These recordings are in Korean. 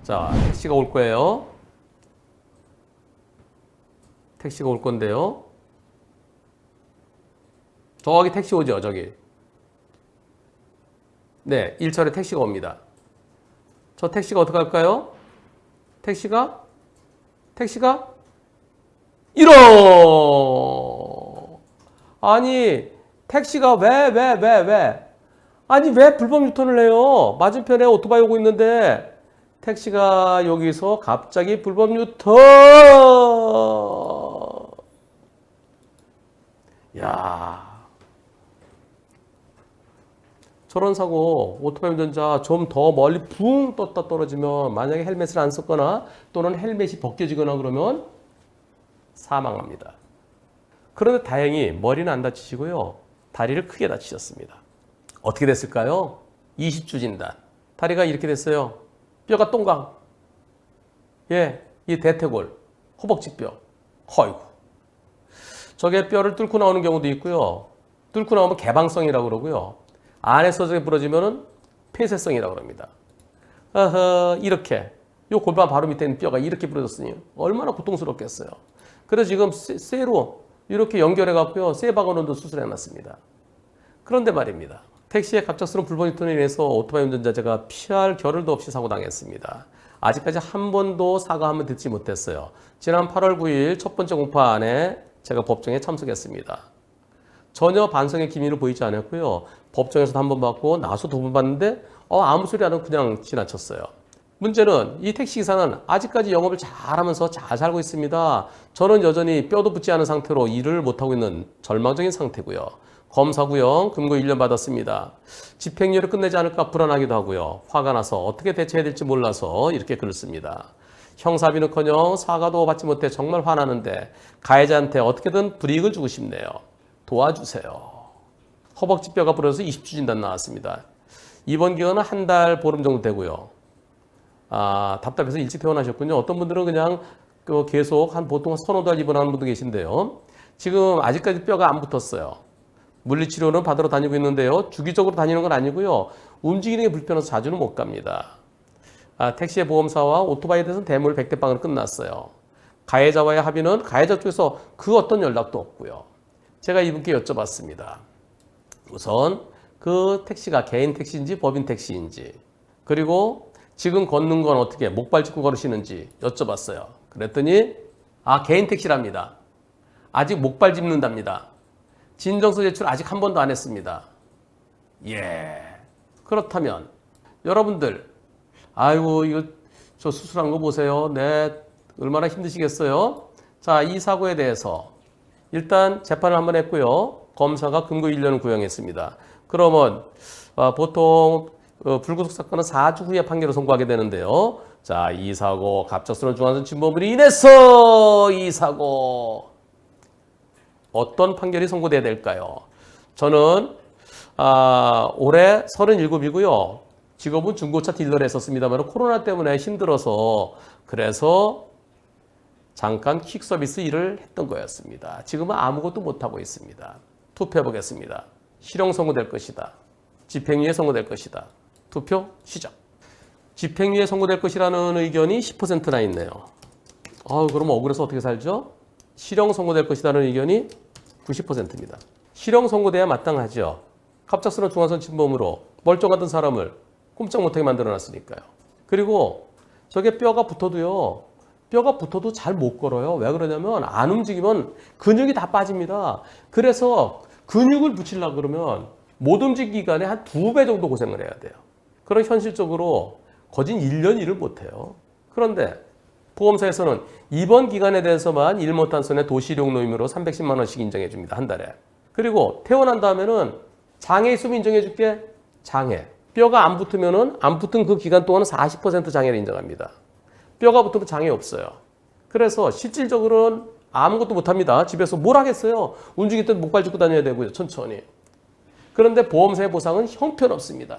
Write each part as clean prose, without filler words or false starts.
자, 택시가 올 거예요. 택시가 올 건데요. 저기 택시 오죠, 저기. 네, 1철에 택시가 옵니다. 저 택시가 어떻게 할까요? 택시가 1호! 아니, 택시가 왜? 아니, 왜 불법 유턴을 해요? 맞은편에 오토바이 오고 있는데, 택시가 여기서 갑자기 불법 유턴! 야, 저런 사고 오토바이 운전자 좀 더 멀리 붕 떴다 떨어지면 만약에 헬멧을 안 썼거나 또는 헬멧이 벗겨지거나 그러면 사망합니다. 그런데 다행히 머리는 안 다치시고요. 다리를 크게 다치셨습니다. 어떻게 됐을까요? 20주 진단. 다리가 이렇게 됐어요. 뼈가 똥강. 예, 이 대퇴골, 허벅지뼈. 허이고. 저게 뼈를 뚫고 나오는 경우도 있고요. 뚫고 나오면 개방성이라고 그러고요. 안에서 저게 부러지면은 폐쇄성이라고 그럽니다. 이렇게. 요 골반 바로 밑에 있는 뼈가 이렇게 부러졌으니 얼마나 고통스럽겠어요. 그래서 지금 쇠로 이렇게 연결해 갖고요. 쇠박원원도 수술해 놨습니다. 그런데 말입니다. 택시의 갑작스러운 불법 유턴에 인해서 오토바이 운전자가 피할 겨를도 없이 사고당했습니다. 아직까지 한 번도 사과 한 번 듣지 못했어요. 지난 8월 9일 첫 번째 공판에 제가 법정에 참석했습니다. 전혀 반성의 기미를 보이지 않았고요. 법정에서도 한 번 받고 나서 두 번 받는데 아무 소리 안 하고 그냥 지나쳤어요. 문제는 이 택시기사는 아직까지 영업을 잘하면서 잘 살고 있습니다. 저는 여전히 뼈도 붙지 않은 상태로 일을 못하고 있는 절망적인 상태고요. 검사 구형 금고 1년 받았습니다. 집행유예를 끝내지 않을까 불안하기도 하고요. 화가 나서 어떻게 대처해야 될지 몰라서 이렇게 글을 씁니다. 형사비는커녕 사과도 받지 못해 정말 화나는데 가해자한테 어떻게든 불이익을 주고 싶네요. 도와주세요. 허벅지뼈가 부러져서 20주 진단 나왔습니다. 입원 기간은 한 달 보름 정도 되고요. 답답해서 일찍 퇴원하셨군요. 어떤 분들은 그냥 계속 보통 서너 달 입원하는 분도 계신데요. 지금 아직까지 뼈가 안 붙었어요. 물리치료는 받으러 다니고 있는데요. 주기적으로 다니는 건 아니고요. 움직이는 게 불편해서 자주는 못 갑니다. 택시의 보험사와 오토바이에 대해서는 대물 100대빵으로 끝났어요. 가해자와의 합의는 가해자 쪽에서 그 어떤 연락도 없고요. 제가 이분께 여쭤봤습니다. 우선 그 택시가 개인 택시인지 법인 택시인지 그리고 지금 걷는 건 어떻게 목발 짚고 걸으시는지 여쭤봤어요. 그랬더니 개인 택시랍니다. 아직 목발 짚는답니다. 진정서 제출 아직 한 번도 안 했습니다. 예. 그렇다면 여러분들 이거 저 수술한 거 보세요. 네, 얼마나 힘드시겠어요? 자, 이 사고에 대해서 일단 재판을 한번 했고요. 검사가 금고 1년을 구형했습니다. 그러면 보통 불구속 사건은 4주 후에 판결을 선고하게 되는데요. 자, 이 사고 갑작스러운 중환선 침범으로 인해서 이 사고 어떤 판결이 선고돼야 될까요? 저는 올해 37이고요. 직업은 중고차 딜러를 했었습니다만 코로나 때문에 힘들어서 그래서 잠깐 퀵 서비스 일을 했던 거였습니다. 지금은 아무것도 못하고 있습니다. 투표해 보겠습니다. 실형 선고될 것이다. 집행유예 선고될 것이다. 투표 시작. 집행유예 선고될 것이라는 의견이 10%나 있네요. 그럼 억울해서 어떻게 살죠? 실형 선고될 것이라는 의견이 90%입니다. 실형 선고돼야 마땅하죠. 갑작스러운 중환선 침범으로 멀쩡하던 사람을 꼼짝 못하게 만들어놨으니까요. 그리고 저게 뼈가 붙어도 잘 못 걸어요. 왜 그러냐면 안 움직이면 근육이 다 빠집니다. 그래서 근육을 붙이려고 그러면 못 움직이기 기간에 한 2배 정도 고생을 해야 돼요. 그럼 현실적으로 거진 1년 일을 못해요. 그런데 보험사에서는 입원 기간에 대해서만 일 못한 손해 도시일용 노임으로 310만 원씩 인정해 줍니다. 한 달에. 그리고 퇴원한 다음에는 장애 있으면 인정해 줄게. 장애. 뼈가 안 붙으면은 안 붙은 그 기간 동안은 40% 장애를 인정합니다. 뼈가 붙으면 장애 없어요. 그래서 실질적으로는 아무것도 못합니다. 집에서 뭘 하겠어요. 움직일 때 목발 짚고 다녀야 되고요. 천천히. 그런데 보험사의 보상은 형편없습니다.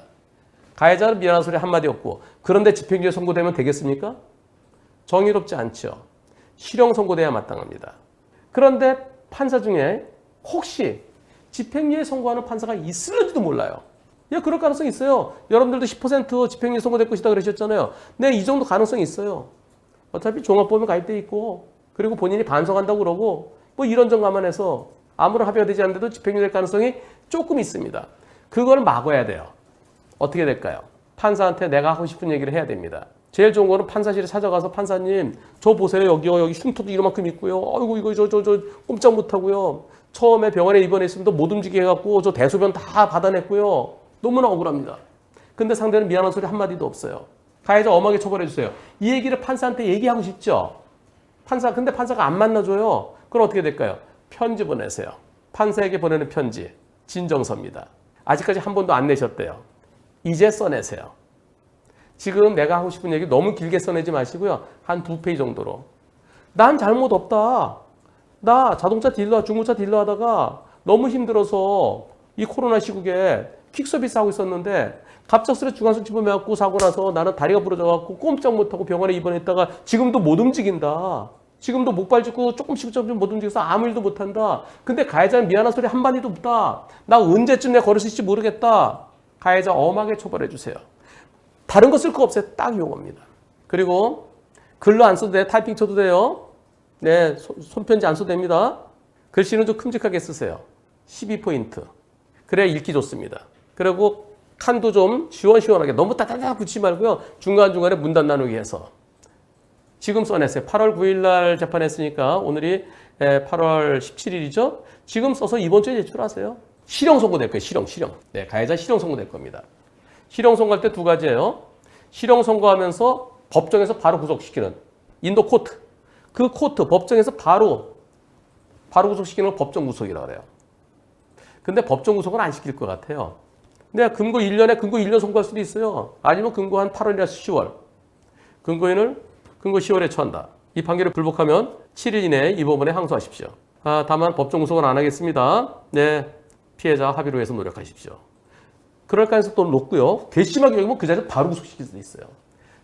가해자는 미안한 소리 한마디 없고 그런데 집행유예 선고되면 되겠습니까? 정의롭지 않죠. 실형 선고돼야 마땅합니다. 그런데 판사 중에 혹시 집행유예 선고하는 판사가 있을지도 몰라요. 예, 그럴 가능성이 있어요. 여러분들도 10% 집행유예 선고될 것이다 그러셨잖아요. 네, 이 정도 가능성이 있어요. 어차피 종합보험에 가입돼 있고, 그리고 본인이 반성한다고 그러고, 뭐 이런 점 감안해서 아무런 합의가 되지 않는데도 집행유예 될 가능성이 조금 있습니다. 그걸 막아야 돼요. 어떻게 될까요? 판사한테 내가 하고 싶은 얘기를 해야 됩니다. 제일 좋은 거는 판사실에 찾아가서 판사님, 저 보세요. 여기요. 여기 흉터도 이만큼 있고요. 아이고, 이거 저 꼼짝 못 하고요. 처음에 병원에 입원했으면 못 움직이게 해갖고 저 대소변 다 받아냈고요. 너무나 억울합니다. 근데 상대는 미안한 소리 한마디도 없어요. 가해자 엄하게 처벌해 주세요. 이 얘기를 판사한테 얘기하고 싶죠. 근데 판사가 안 만나줘요. 그럼 어떻게 될까요? 편지 보내세요. 판사에게 보내는 편지. 진정서입니다. 아직까지 한 번도 안 내셨대요. 이제 써내세요. 지금 내가 하고 싶은 얘기 너무 길게 써내지 마시고요. 한 2페이지 정도로. 난 잘못 없다. 나 자동차 딜러, 중고차 딜러 하다가 너무 힘들어서 이 코로나 시국에 퀵서비스 하고 있었는데 갑작스레 중환성 집어매갖고 사고 나서 나는 다리가 부러져갖고 꼼짝 못하고 병원에 입원했다가 지금도 못 움직인다. 지금도 목발 짚고 조금씩 못 움직여서 아무 일도 못한다. 근데 가해자는 미안한 소리 한마디도 없다. 나 언제쯤 내가 걸을 수 있을지 모르겠다. 가해자 엄하게 처벌해 주세요. 다른 거 쓸 거 없어요. 딱 요겁니다. 그리고 글로 안 써도 돼. 타이핑 쳐도 돼요. 네, 손편지 안 써도 됩니다. 글씨는 좀 큼직하게 쓰세요. 12포인트. 그래야 읽기 좋습니다. 그리고 칸도 좀 시원시원하게 너무 따다닥 붙이지 말고요. 중간중간에 문단 나누기 해서. 지금 써냈어요. 8월 9일 날 재판했으니까 오늘이 8월 17일이죠. 지금 써서 이번 주에 제출하세요. 실형 선고될 거예요. 실형. 네, 가해자 실형 선고될 겁니다. 실형 선고할 때 2가지예요. 실형 선고하면서 법정에서 바로 구속시키는 인도 코트. 그 코트 법정에서 바로 구속시키는 걸 법정 구속이라고 그래요. 근데 법정 구속은 안 시킬 것 같아요. 내가 금고 1년에 금고 1년 선고할 수도 있어요. 아니면 금고 한 8월이나 10월. 금고 10월에 처한다. 이 판결을 불복하면 7일 이내에 이 법원에 항소하십시오. 다만 법정 구속은 안 하겠습니다. 네, 피해자 합의로 해서 노력하십시오. 그럴 가능성이 또 높고요. 괘씸하게 여기면 그 자리에 바로 구속시킬 수도 있어요.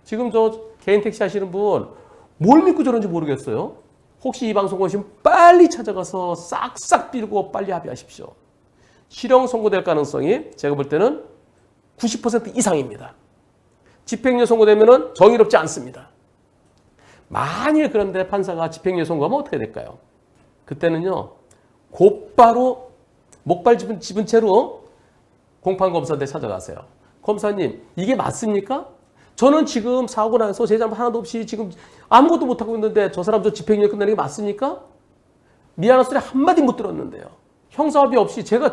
지금 저 개인 택시 하시는 분 뭘 믿고 저런지 모르겠어요. 혹시 이 방송 보시면 빨리 찾아가서 싹싹 빌고 빨리 합의하십시오. 실형 선고될 가능성이 제가 볼 때는 90% 이상입니다. 집행유예 선고되면 정의롭지 않습니다. 만일 그런데 판사가 집행유예 선고하면 어떻게 될까요? 그때는요. 곧바로 목발 집은 채로 공판검사한테 찾아가세요. 검사님, 이게 맞습니까? 저는 지금 사고 나서 제 잘못 하나도 없이 지금 아무것도 못하고 있는데 저 사람 저 집행유예 끝내는 게 맞습니까? 미안한 소리 한마디 못 들었는데요. 형사합의 없이 제가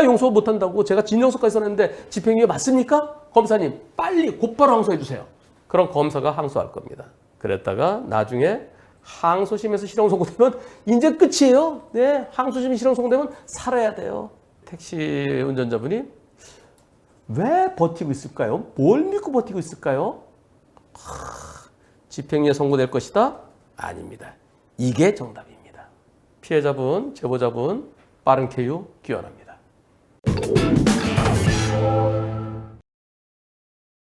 용서 못한다고 제가 진정서까지 써냈는데 집행유예 맞습니까? 검사님, 빨리 곧바로 항소해 주세요. 그럼 검사가 항소할 겁니다. 그랬다가 나중에 항소심에서 실형 선고되면 이제 끝이에요. 네, 항소심이 실형 선고되면 살아야 돼요. 택시 운전자분이 왜 버티고 있을까요? 뭘 믿고 버티고 있을까요? 집행유예 선고될 것이다? 아닙니다. 이게 정답입니다. 피해자분, 제보자분 빠른 쾌유 기원합니다.